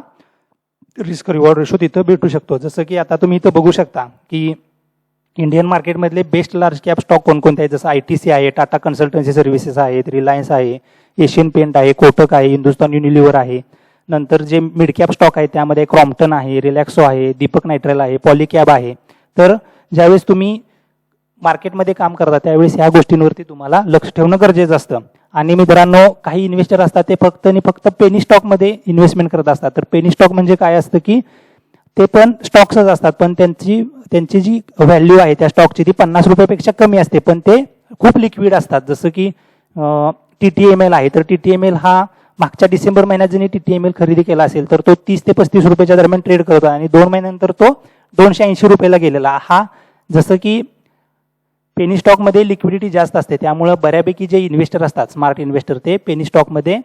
रिस्क रिवॉर्ड रेशो तिथं भेटू शकतो. जसं की आता तुम्ही इथं बघू शकता की इंडियन मार्केटमधले बेस्ट लार्ज कॅप स्टॉक कोणकोणते आहेत, जसं ITC आहे, टाटा कन्सल्टन्सी सर्व्हिसेस आहेत, रिलायन्स आहे, एशियन पेंट आहे, कोटक आहे, हिंदुस्तान युनिलिव्हर आहे. नंतर जे मिड कॅप स्टॉक आहेत त्यामध्ये क्रॉम्प्टन आहे, रिलॅक्सो आहे, दीपक नायट्रेल आहे, पॉलीकॅब आहे. तर ज्यावेळेस तुम्ही मार्केटमध्ये काम करता त्यावेळेस ह्या गोष्टींवरती तुम्हाला लक्ष ठेवणं गरजेचं असतं. आणि मित्रांनो, काही इन्व्हेस्टर असतात ते फक्त आणि फक्त पेनी स्टॉकमध्ये इन्व्हेस्टमेंट करत असतात. तर पेनी स्टॉक म्हणजे काय असतं की ते पण स्टॉक्सच असतात, पण त्यांची जी व्हॅल्यू आहे त्या स्टॉकची ती 50 रुपयापेक्षा कमी असते, पण ते खूप लिक्विड असतात. जसं की TTML आहे, तर TTML हा मागच्या डिसेंबर महिन्यात जरी TTML खरेदी केला असेल तर तो 30 ते 35 रुपयाच्या दरम्यान ट्रेड करतो आणि 2 महिन्यानंतर तो 280 रुपयाला गेलेला. हा जसं की पेनी स्टॉकमध्ये लिक्विडिटी जास्त असते, त्यामुळं बऱ्यापैकी जे इन्व्हेस्टर असतात, स्मार्ट इन्व्हेस्टर, ते पेनी स्टॉकमध्ये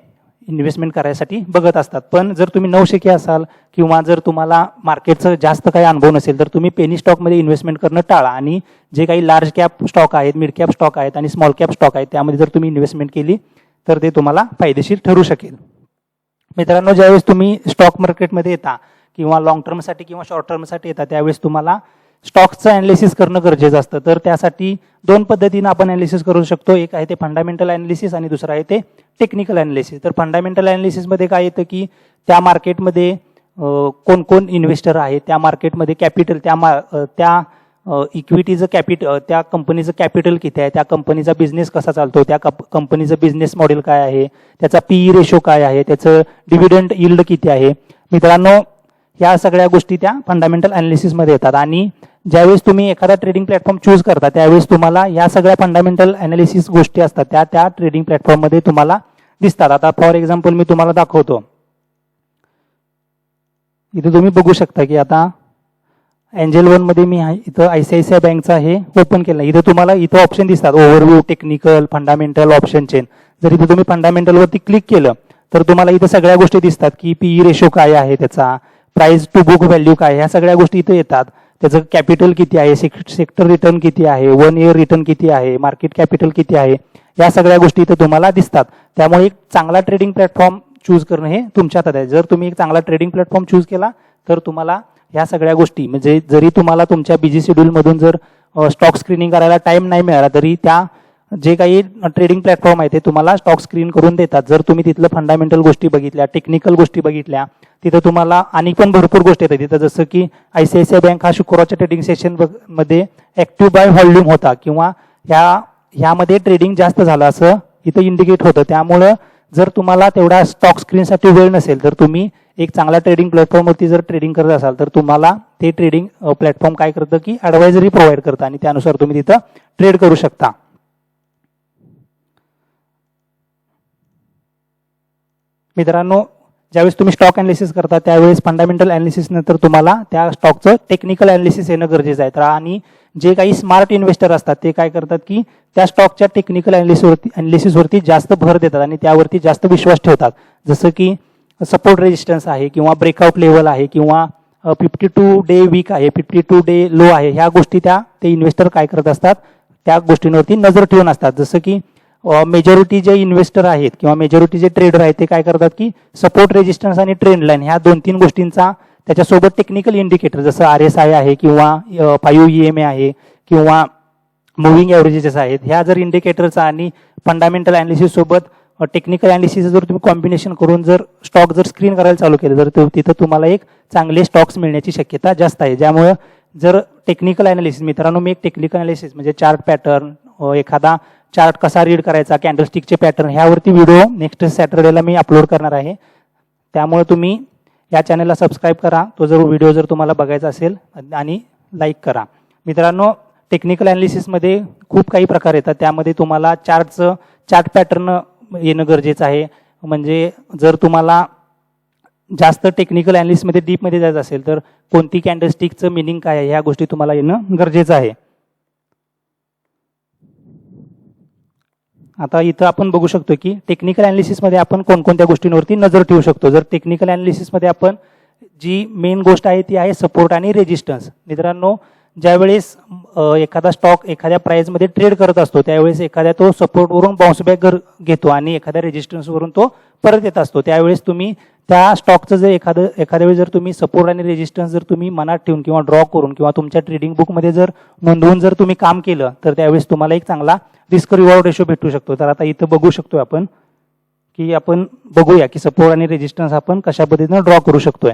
इन्व्हेस्टमेंट करायसाठी बघत असतात. पण जर तुम्ही नवशिके असाल किंवा जर तुम्हाला मार्केटचं जास्त काही अनुभव नसेल तर तुम्ही पेनी स्टॉकमध्ये इन्व्हेस्टमेंट करणं टाळा आणि जे काही लार्ज कॅप स्टॉक आहेत, मिड कॅप स्टॉक आहेत आणि स्मॉल कॅप स्टॉक आहेत त्यामध्ये जर तुम्ही इन्व्हेस्टमेंट केली तर ते तुम्हाला फायदेशीर ठरू शकेल. मित्रांनो, ज्यावेळेस तुम्ही स्टॉक मार्केटमध्ये येता किंवा लॉंग टर्मसाठी किंवा शॉर्ट टर्मसाठी येता त्यावेळेस तुम्हाला स्टॉक्सचं अनालिसिस करणं गरजेचं असतं. तर त्यासाठी 2 पद्धतीनं आपण अनालिसिस करू शकतो. एक आहे ते फंडामेंटल अनालिसिस आणि दुसरं आहे ते टेक्निकल अनालिसिस. तर फंडामेंटल अनालिसिसमध्ये काय येतं की त्या मार्केटमध्ये कोण कोण इन्व्हेस्टर आहे, त्या मार्केटमध्ये कॅपिटल, त्या इक्विटीचं कॅपिटल, त्या कंपनीचं कॅपिटल किती आहे, त्या कंपनीचा बिझनेस कसा चालतो, त्या कंपनीचं बिझनेस मॉडेल काय आहे, त्याचा PE रेशो काय आहे, त्याचं डिव्हिडंड यील्ड किती आहे. मित्रांनो, या सगळ्या गोष्टी त्या फंडामेंटल अनालिसिसमध्ये येतात आणि ज्यावेळेस तुम्ही एखादा ट्रेडिंग प्लॅटफॉर्म चूज करता त्यावेळेस तुम्हाला या सगळ्या फंडामेंटल अनालिसिस गोष्टी असतात त्या ट्रेडिंग प्लॅटफॉर्ममध्ये तुम्हाला दिसतात. आता फॉर एक्झाम्पल मी तुम्हाला दाखवतो. इथे तुम्ही बघू शकता की आता एंजल वन मध्ये मी इथं ICICI बँकचा हे ओपन केलं. इथं तुम्हाला इथं ऑप्शन दिसतात, overview, technical, fundamental, option chain. जर इथं तुम्ही फंडामेंटलवरती क्लिक केलं तर तुम्हाला इथं सगळ्या गोष्टी दिसतात की PE रेशो काय आहे, त्याचा प्राइस टू बुक व्हॅल्यू काय, ह्या सगळ्या गोष्टी इथं येतात. त्याचं कॅपिटल किती आहे, सेक्टर रिटर्न किती आहे, 1 इयर रिटर्न किती आहे, मार्केट कॅपिटल किती आहे, या सगळ्या गोष्टी इथं तुम्हाला दिसतात. त्यामुळे एक चांगला ट्रेडिंग प्लॅटफॉर्म चूज करणं हे तुमच्या हातात आहे. जर तुम्ही एक चांगला ट्रेडिंग प्लॅटफॉर्म चूज केला तर तुम्हाला ह्या सगळ्या गोष्टी, म्हणजे जरी तुम्हाला तुमच्या बिझी शेड्यूलमधून जर स्टॉक स्क्रीनिंग करायला टाइम नाही मिळाला तरी त्या जे काही ट्रेडिंग प्लॅटफॉर्म आहे ते तुम्हाला स्टॉक स्क्रीन करून देतात. जर तुम्ही तिथलं फंडामेंटल गोष्टी बघितल्या, टेक्निकल गोष्टी बघितल्या, तिथं तुम्हाला आणि पण भरपूर गोष्टी येतात तिथं. जसं की ICICI बँक हा शुक्रवारच्या ट्रेडिंग सेशन मध्ये ऍक्टिव्ह बाय व्हॉल्यूम होता किंवा ह्यामध्ये ट्रेडिंग जास्त झालं असं इथं इंडिकेट होतं. त्यामुळं जर तुम्हाला तेवढा स्टॉक स्क्रीनसाठी वेळ नसेल तर तुम्ही एक चांगला ट्रेडिंग प्लॅटफॉर्मवरती जर ट्रेडिंग करत असाल तर तुम्हाला ते ट्रेडिंग प्लॅटफॉर्म काय करतं की ऍडवायझरी प्रोव्हाइड करतं आणि त्यानुसार तुम्ही तिथं ट्रेड करू शकता. मित्रांनो, ज्यावेळेस तुम्ही स्टॉक अनालिसिस करता त्यावेळेस फंडामेंटल अनालिसिस नंतर तुम्हाला त्या स्टॉकचं टेक्निकल अनालिसिस येणं गरजेचं आहे. आणि जे काही स्मार्ट इन्व्हेस्टर असतात ते काय करतात की त्या स्टॉकच्या टेक्निकल अनालिसिसवरती जास्त भर देतात आणि त्यावरती जास्त विश्वास ठेवतात. जसं की सपोर्ट रेजिस्टन्स आहे किंवा ब्रेकआउट लेवल आहे किंवा 52 डे वीक आहे, 52 डे लो आहे, ह्या गोष्टी ते इन्व्हेस्टर काय करत असतात, त्या गोष्टींवरती नजर ठेवून असतात. जसं की मेजॉरिटी जे इन्व्हेस्टर आहेत किंवा मेजॉरिटी जे ट्रेडर आहेत ते काय करतात की सपोर्ट रेजिस्टन्स आणि ट्रेंड लाईन ह्या 2-3 गोष्टींचा त्याच्यासोबत टेक्निकल इंडिकेटर जसं RSI आहे किंवा 5 EMA आहे किंवा मुव्हिंग एव्हरेजेस आहेत, ह्या जर इंडिकेटरचा आणि फंडामेंटल अनालिसिस सोबत टेक्निकल अनालिसिस जर तुम्ही कॉम्बिनेशन करून जर स्टॉक जर स्क्रीन करायला चालू केलं तर तिथं तुम्हाला एक चांगले स्टॉक्स मिळण्याची शक्यता जास्त आहे. ज्यामुळे जर टेक्निकल अनालिसिस, मित्रांनो मी एक टेक्निकल अनालिसिस म्हणजे चार्ट पॅटर्न, एखादा चार्ट कसा रीड करायचा, कॅन्डलस्टिकचे पॅटर्न, ह्यावरती व्हिडिओ नेक्स्ट सॅटर्डेला मी अपलोड करणार आहे. त्यामुळे तुम्ही या चॅनलला सबस्क्राईब करा, तो जर व्हिडिओ जर तुम्हाला बघायचा असेल, आणि लाईक करा. मित्रांनो, टेक्निकल अनालिसिसमध्ये खूप काही प्रकार येतात, त्यामध्ये तुम्हाला चार्ट पॅटर्न येणं गरजेचं आहे. म्हणजे जर तुम्हाला जास्त टेक्निकल अनालिसिसमध्ये डीपमध्ये जायचं असेल तर कोणती कॅन्डलस्टिकचं मिनिंग काय आहे ह्या गोष्टी तुम्हाला येणं गरजेचं आहे. आता इथं आपण बघू शकतो की टेक्निकल अनालिसिसमध्ये आपण कोणकोणत्या गोष्टींवरती नजर ठेवू शकतो. जर टेक्निकल अनालिसिसमध्ये आपण जी मेन गोष्ट आहे ती आहे सपोर्ट आणि रेजिस्टन्स. मित्रांनो, ज्यावेळेस एखादा स्टॉक एखाद्या प्राइसमध्ये ट्रेड करत असतो त्यावेळेस एखाद्या तो सपोर्टवरून बाउन्स बॅक घेतो आणि एखाद्या रेजिस्टन्सवरून तो परत येत असतो. त्यावेळेस तुम्ही त्या स्टॉकचं जर एखाद्या वेळी जर तुम्ही सपोर्ट आणि रेजिस्टन्स जर तुम्ही मनात ठेवून किंवा ड्रॉ करून किंवा तुमच्या ट्रेडिंग बुकमध्ये जर नोंदवून जर तुम्ही काम केलं तर त्यावेळेस तुम्हाला एक चांगला रिस्क रिवॉर्ड रेशो भेटू शकतो. तर आता इथं बघू शकतो आपण की आपण बघूया की सपोर्ट आणि रेजिस्टन्स आपण कशा पद्धतीने ड्रॉ करू शकतोय.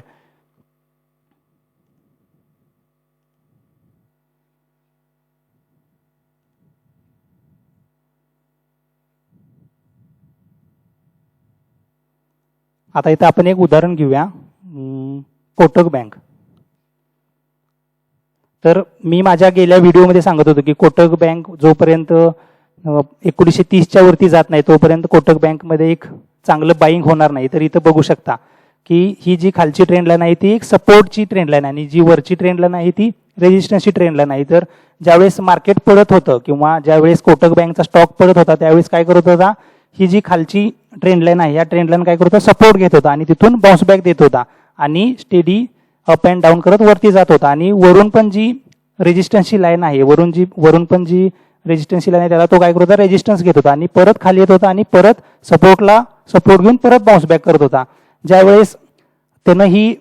आता इथं आपण एक उदाहरण घेऊया, कोटक बँक. तर मी माझ्या गेल्या व्हिडिओमध्ये सांगत होतो की कोटक बँक जोपर्यंत 1930च्या वरती जात नाही तोपर्यंत कोटक बँकमध्ये एक चांगलं बाईंग होणार नाही. तर इथं बघू शकता की ही जी खालची ट्रेंड लाईन आहे ती एक सपोर्टची ट्रेंड लाईन आणि जी वरची ट्रेंड लाईन आहे ती रेजिस्टन्सची ट्रेंड लाईन आहे. तर ज्यावेळेस मार्केट पडत होतं किंवा ज्यावेळेस कोटक बँकचा स्टॉक पडत होता त्यावेळेस काय करत होता, ही जी खालची ट्रेंड लाईन आहे या ट्रेंड लाईन काय करत होता, सपोर्ट घेत होता आणि तिथून बाउन्स बॅक देत होता आणि स्टेडी अप अँड डाऊन करत वरती जात होता. आणि वरून पण जी रेजिस्टन्सची लाईन आहे वरून पण जी रेजिस्टन्सची लाईन आहे त्याला तो काय करत होता, रेजिस्टन्स घेत होता आणि परत खाली येत होता आणि परत सपोर्ट घेऊन परत बाउन्स बॅक करत होता. ज्यावेळेस त्यानं ही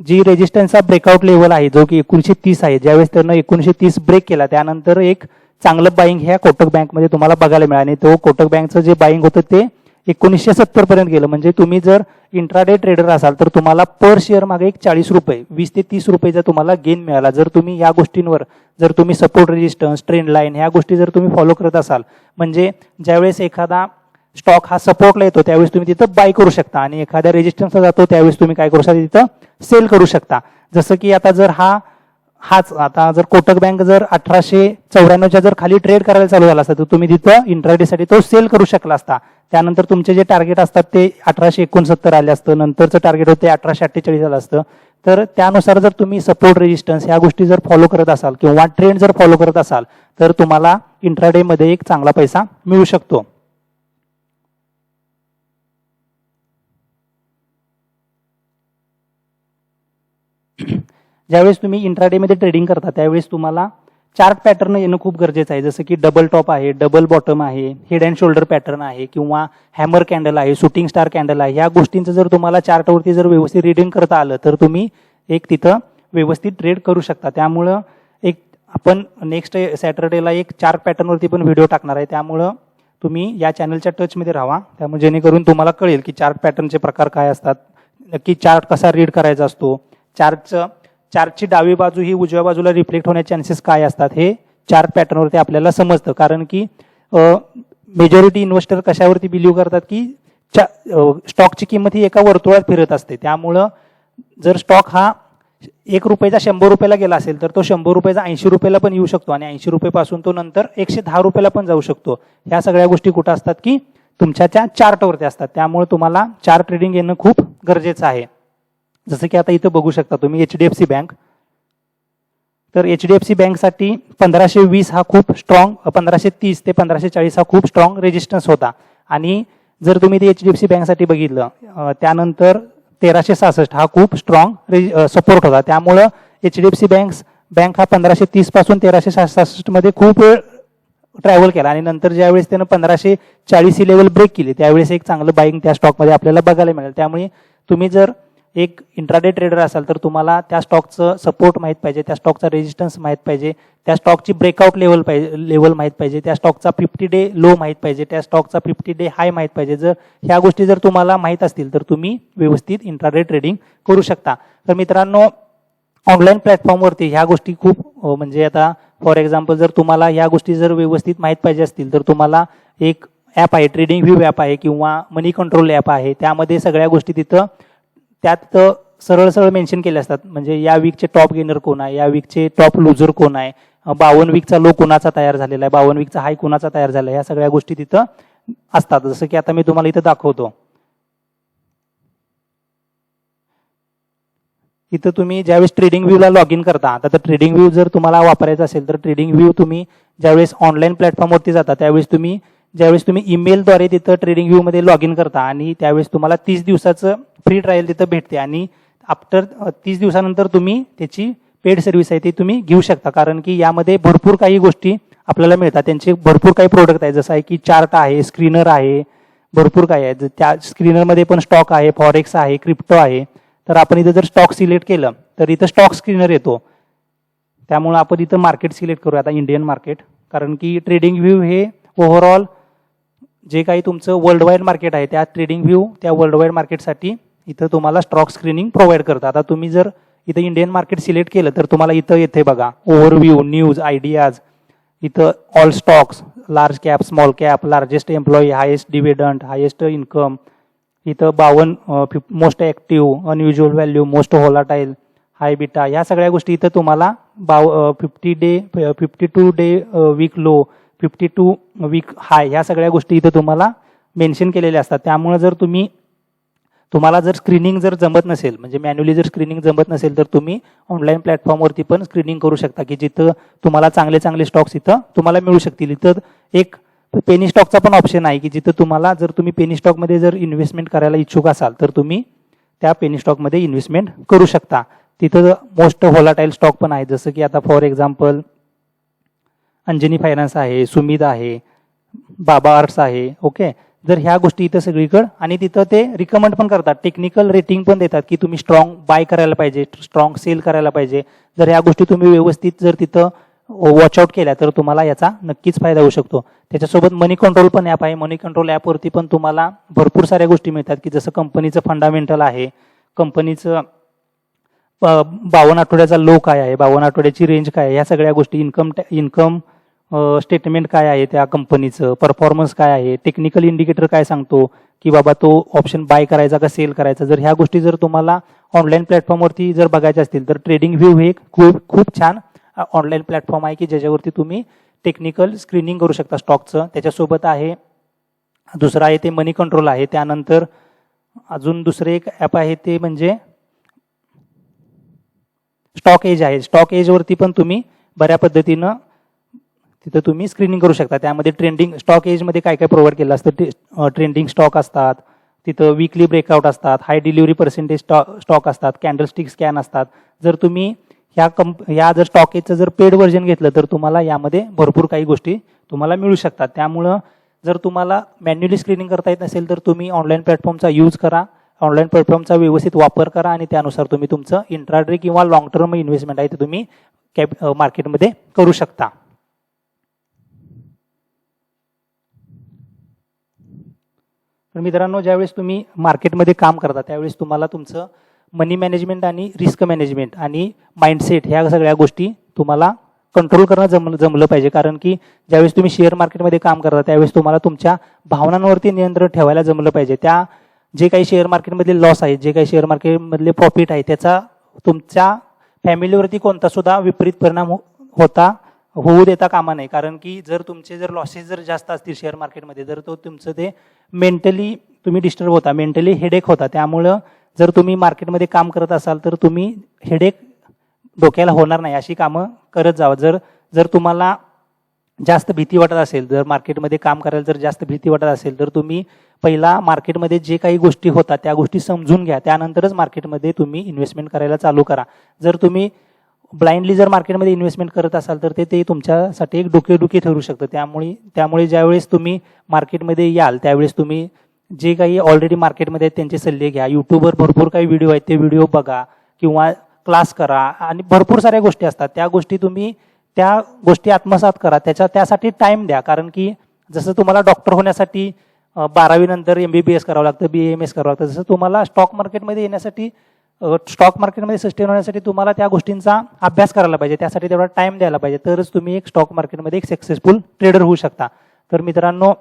जी रेजिस्टन्सचा ब्रेकआउट लेवल आहे जो की 1930 आहे, ज्यावेळेस त्यानं 1930 ब्रेक केला त्यानंतर एक चांगलं बाईंग ह्या कोटक बँकमध्ये तुम्हाला बघायला मिळालं आणि तो कोटक बँकचं जे बाईंग होतं ते 1970 पर्यंत गेलं. म्हणजे तुम्ही जर इंट्राडे ट्रेडर असाल तर तुम्हाला पर शेअर मागे एक 40 रुपये 20 ते 30 रुपयेचा तुम्हाला गेन मिळाला जर तुम्ही या गोष्टींवर जर तुम्ही सपोर्ट रेजिस्टन्स ट्रेंड लाईन ह्या गोष्टी जर तुम्ही फॉलो करत असाल. म्हणजे ज्यावेळेस एखादा स्टॉक हा सपोर्टला येतो त्यावेळेस तुम्ही तिथं बाय करू शकता आणि एखाद्या रेजिस्टन्सला जातो त्यावेळेस तुम्ही काय करू शकता, तिथं सेल करू शकता. जसं की आता जर आता जर कोटक बँक जर 1894च्या जर खाली ट्रेड करायला चालू झाला असता तर तुम्ही तिथं इंट्राडेसाठी तो सेल करू शकला असता. त्यानंतर तुमचे जे टार्गेट असतात ते 1869 आले असतं, नंतरचं टार्गेट होते 1848 आलं असतं. तर त्यानुसार जर तुम्ही सपोर्ट रेजिस्टन्स ह्या गोष्टी जर फॉलो करत असाल किंवा ट्रेंड जर फॉलो करत असाल तर तुम्हाला इंट्राडे मध्ये एक चांगला पैसा मिळू शकतो. ज्यावेळेस तुम्ही इंट्राडेमध्ये ट्रेडिंग करता त्यावेळेस तुम्हाला चार्ट पॅटर्न येणं खूप गरजेचं आहे. जसं की डबल टॉप आहे, डबल बॉटम आहे, हेड अँड शोल्डर पॅटर्न आहे किंवा हॅमर कॅन्डल आहे, शूटिंग स्टार कॅन्डल आहे. ह्या गोष्टींचं जर तुम्हाला चार्टवरती जर व्यवस्थित रिडिंग करता आलं तर तुम्ही एक तिथं व्यवस्थित ट्रेड करू शकता. त्यामुळं एक आपण नेक्स्ट सॅटर्डेला एक चार्ट पॅटर्नवरती पण व्हिडिओ टाकणार आहे. त्यामुळं तुम्ही या चॅनलच्या टचमध्ये राहा, त्यामुळे जेणेकरून तुम्हाला कळेल की चार्ट पॅटर्नचे प्रकार काय असतात, नक्की चार्ट कसा रीड करायचा असतो, चार्टची डावी बाजू ही उजव्या बाजूला रिफ्लेक्ट होण्याचे चान्सेस काय असतात हे चार्ट पॅटर्नवरती आपल्याला समजतं. कारण की मेजॉरिटी इन्व्हेस्टर कशावरती बिलीव्ह करतात की स्टॉकची किंमत ही एका वर्तुळात फिरत असते. त्यामुळं जर स्टॉक हा 1 रुपयाचा 100 रुपयाला गेला असेल तर तो 100 रुपयाचा 80 रुपयाला पण येऊ शकतो आणि 80 रुपयापासून तो नंतर 110 रुपयाला पण जाऊ शकतो. ह्या सगळ्या गोष्टी कुठं असतात की तुमच्या त्या चार्टवरती असतात. त्यामुळे तुम्हाला चार्ट ट्रेडिंग येणं खूप गरजेचं आहे. जसं की आता इथं बघू शकता तुम्ही HDFC बँक. तर HDFC बँकसाठी 1520 हा खूप स्ट्रॉंग, 1530 ते 1540 हा खूप स्ट्रॉंग रेजिस्टन्स होता. आणि जर तुम्ही ते HDFC बँकसाठी बघितलं त्यानंतर 1366 हा खूप स्ट्रॉंग सपोर्ट होता. त्यामुळं HDFC बँक हा 1530 पासून 1366 मध्ये खूप वेळ ट्रॅव्हल केला आणि नंतर ज्यावेळेस त्यानं 1540 ही लेवल ब्रेक केली त्यावेळेस एक चांगलं बाईंग त्या स्टॉकमध्ये आपल्याला बघायला मिळेल. त्यामुळे तुम्ही जर एक इंट्राडे ट्रेडर असाल तर तुम्हाला त्या स्टॉकचं सपोर्ट माहित पाहिजे, त्या स्टॉकचा रेजिस्टन्स माहित पाहिजे, त्या स्टॉकची ब्रेकआउट लेवल माहित पाहिजे, त्या स्टॉकचा 50 डे लो माहित पाहिजे, त्या स्टॉकचा 50 डे हाय माहित पाहिजे. जर ह्या गोष्टी जर तुम्हाला माहित असतील तर तुम्ही व्यवस्थित इंट्राडे ट्रेडिंग करू शकता. तर मित्रांनो, ऑनलाईन प्लॅटफॉर्मवरती ह्या गोष्टी खूप म्हणजे आता फॉर एक्झाम्पल जर तुम्हाला ह्या गोष्टी जर व्यवस्थित माहित पाहिजे असतील तर तुम्हाला एक ॲप आहे, ट्रेडिंग व्ह्यू ॲप आहे किंवा मनी कंट्रोल ॲप आहे. त्यामध्ये सगळ्या गोष्टी तिथं त्यात सरळ मेन्शन केले असतात. म्हणजे या वीकचे टॉप गेनर कोण आहे, या वीकचे टॉप लुजर कोण आहे, 52 वीकचा लो कोणाचा तयार झालेला आहे, 52 वीकचा हाय कोणाचा तयार झाला आहे, या सगळ्या गोष्टी तिथं असतात. जसं की आता मी तुम्हाला इथं दाखवतो. इथं तुम्ही ज्यावेळेस ट्रेडिंग व्ह्यूला लॉग इन करता, आता ट्रेडिंग व्ह्यू जर तुम्हाला वापरायचा असेल तर ट्रेडिंग व्ह्यू तुम्ही ज्यावेळेस ऑनलाईन प्लॅटफॉर्मवरती जाता त्यावेळेस तुम्ही ईमेलद्वारे तिथं ट्रेडिंग व्ह्यूमध्ये लॉग इन करता आणि त्यावेळेस तुम्हाला 30 दिवसाचं फ्री ट्रायल तिथं भेटते आणि आफ्टर 30 दिवसानंतर तुम्ही त्याची पेड सर्व्हिस आहे ती तुम्ही घेऊ शकता. कारण की यामध्ये भरपूर काही गोष्टी आपल्याला मिळतात. त्यांचे भरपूर काही प्रोडक्ट आहे, जसं आहे की चार्ट आहे, स्क्रीनर आहे, भरपूर काही आहे. त्या स्क्रीनरमध्ये पण स्टॉक आहे, फॉरेक्स आहे, क्रिप्टो आहे. तर आपण इथं जर स्टॉक सिलेक्ट केलं तर इथं स्टॉक स्क्रीनर येतो. त्यामुळे आपण इथं मार्केट सिलेक्ट करूया आता इंडियन मार्केट. कारण की ट्रेडिंग व्ह्यू हे ओव्हरऑल जे काही तुमचं वर्ल्ड वाईड मार्केट आहे त्या ट्रेडिंग व्ह्यू त्या वर्ल्ड वाईड मार्केटसाठी इथं तुम्हाला स्टॉक स्क्रीनिंग प्रोव्हाइड करतात. आता तुम्ही जर इथं इंडियन मार्केट सिलेक्ट केलं तर तुम्हाला इथं येते बघा ओव्हरव्ह्यू, न्यूज, आयडियाज, इथं all stocks, large cap, small cap, largest employee, highest dividend, highest income, इथं 52 most active, unusual value, most volatile, high beta, ह्या सगळ्या गोष्टी इथं तुम्हाला 52 day week low, 52 week high, ह्या सगळ्या गोष्टी इथं तुम्हाला मेन्शन केलेल्या असतात. त्यामुळे जर तुम्हाला जर स्क्रीनिंग जर जमत नसेल, म्हणजे मॅन्युअली जर स्क्रीनिंग जमत नसेल तर तुम्ही ऑनलाईन प्लॅटफॉर्मवरती पण स्क्रीनिंग करू शकता की जिथं तुम्हाला चांगले चांगले स्टॉक्स इथं तुम्हाला मिळू शकतील. इथं एक पेनी स्टॉकचा पण ऑप्शन आहे की जिथं तुम्हाला जर तुम्ही पेनी स्टॉकमध्ये जर इन्व्हेस्टमेंट करायला इच्छुक असाल तर तुम्ही त्या पेनी स्टॉकमध्ये इन्व्हेस्टमेंट करू शकता. तिथं मोस्ट व्होलाटाईल स्टॉक पण आहे, जसं की आता फॉर एक्झाम्पल अंजनी फायनान्स आहे, सुमित आहे, बाबा आर्ट्स आहे. ओके, जर ह्या गोष्टी इथं सगळीकडे आणि तिथं ते रिकमेंड पण करतात, टेक्निकल रेटिंग पण देतात की तुम्ही स्ट्रॉंग बाय करायला पाहिजे, स्ट्रॉंग सेल करायला पाहिजे. जर ह्या गोष्टी तुम्ही व्यवस्थित जर तिथं वॉचआउट केल्या तर तुम्हाला याचा नक्कीच फायदा होऊ शकतो. त्याच्यासोबत मनी कंट्रोल पण ॲप आहे. मनी कंट्रोल ॲपवरती पण तुम्हाला भरपूर साऱ्या गोष्टी मिळतात की जसं कंपनीचं फंडामेंटल आहे, कंपनीचं 52 आठवड्याचा लो काय आहे, 52 आठवड्याची रेंज काय आहे, ह्या सगळ्या गोष्टी, इन्कम स्टेटमेंट काय आहे त्या कंपनीचं, परफॉर्मन्स काय आहे, टेक्निकल इंडिकेटर काय सांगतो की बाबा तो ऑप्शन बाय करायचा का सेल करायचा. जर ह्या गोष्टी जर तुम्हाला ऑनलाईन प्लॅटफॉर्मवरती जर बघायच्या असतील तर ट्रेडिंग व्ह्यू हे खूप छान ऑनलाईन प्लॅटफॉर्म आहे की ज्याच्यावरती तुम्ही टेक्निकल स्क्रीनिंग करू शकता स्टॉकचं. त्याच्यासोबत आहे दुसरं आहे ते मनी कंट्रोल आहे. त्यानंतर अजून दुसरे एक ॲप आहे ते म्हणजे स्टॉक एज आहे. स्टॉक एजवरती पण तुम्ही बऱ्या पद्धतीनं तिथं तुम्ही स्क्रीनिंग करू शकता. त्यामध्ये ट्रेंडिंग स्टॉक एजमध्ये काय काय प्रोव्हाइड केलं असतं, ट्रेंडिंग स्टॉक असतात, तिथं वीकली ब्रेकआउट असतात, हाय डिलिव्हरी पर्सेंटेज स्टॉक असतात, कॅन्डलस्टिक स्कॅन असतात. जर तुम्ही ह्या जर स्टॉक एजचं जर पेड व्हर्जन घेतलं तर तुम्हाला यामध्ये भरपूर काही गोष्टी तुम्हाला मिळू शकतात. त्यामुळं जर तुम्हाला मॅन्युअली स्क्रीनिंग करता येत नसेल तर तुम्ही ऑनलाईन प्लॅटफॉर्मचा यूज करा, ऑनलाईन प्लॅटफॉर्मचा व्यवस्थित वापर करा आणि त्यानुसार तुम्ही तुमचं इंट्राडे किंवा लॉंग टर्म इन्व्हेस्टमेंट आहे ते तुम्ही मार्केटमध्ये करू शकता. तर मित्रांनो, ज्यावेळेस तुम्ही मार्केटमध्ये काम करता त्यावेळेस तुम्हाला तुमचं मनी मॅनेजमेंट आणि रिस्क मॅनेजमेंट आणि माइंडसेट ह्या सगळ्या गोष्टी तुम्हाला कंट्रोल करणं जमलं पाहिजे. कारण की ज्यावेळेस तुम्ही शेअर मार्केटमध्ये काम करता त्यावेळेस तुम्हाला तुमच्या भावनांवरती नियंत्रण ठेवायला जमलं पाहिजे. त्या जे काही शेअर मार्केटमधले लॉस आहेत, जे काही शेअर मार्केटमधले प्रॉफिट आहे त्याचा तुमच्या फॅमिलीवरती कोणता सुद्धा विपरीत परिणाम होऊ देता कामा नये. कारण की जर तुमचे जर लॉसेस जर जास्त असतील शेअर मार्केटमध्ये तर तो तुमचं ते मेंटली तुम्ही डिस्टर्ब होता, मेंटली हेडेक होता. त्यामुळं जर तुम्ही मार्केटमध्ये काम करत असाल तर तुम्ही हेडेक डोक्याला होणार नाही अशी कामं करत जावं. जर तुम्हाला जास्त भीती वाटत असेल, जर मार्केटमध्ये काम करायला जर जास्त भीती वाटत असेल तर तुम्ही पहिला मार्केटमध्ये जे काही गोष्टी होतात त्या गोष्टी समजून घ्या, त्यानंतरच मार्केटमध्ये तुम्ही इन्व्हेस्टमेंट करायला चालू करा. जर तुम्ही ब्लाइंडली जर मार्केटमध्ये इन्व्हेस्टमेंट करत असाल तर ते तुमच्यासाठी एक डोकेदुखी ठरू शकतं. त्यामुळे ज्यावेळेस तुम्ही मार्केटमध्ये याल त्यावेळेस तुम्ही जे काही ऑलरेडी मार्केटमध्ये आहेत त्यांचे सल्ले घ्या. यूट्यूबवर भरपूर काही व्हिडिओ आहेत, ते व्हिडिओ बघा किंवा क्लास करा आणि भरपूर साऱ्या गोष्टी असतात त्या गोष्टी आत्मसात करा. त्यासाठी टाइम द्या. कारण की जसं तुम्हाला डॉक्टर होण्यासाठी 12वी नंतर MBBS करावं लागतं, BAMS करावं लागतं, जसं तुम्हाला स्टॉक मार्केटमध्ये सस्टेन होण्यासाठी तुम्हाला त्या गोष्टींचा अभ्यास करायला पाहिजे, त्यासाठी तेवढा टाइम द्यायला पाहिजे, तरच तुम्ही एक स्टॉक मार्केटमध्ये एक सक्सेसफुल ट्रेडर होऊ शकता. तर मित्रांनो,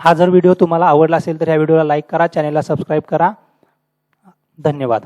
हा जर व्हिडिओ तुम्हाला आवडला असेल तर या व्हिडिओला लाईक करा, चॅनेलला सबस्क्राईब करा. धन्यवाद.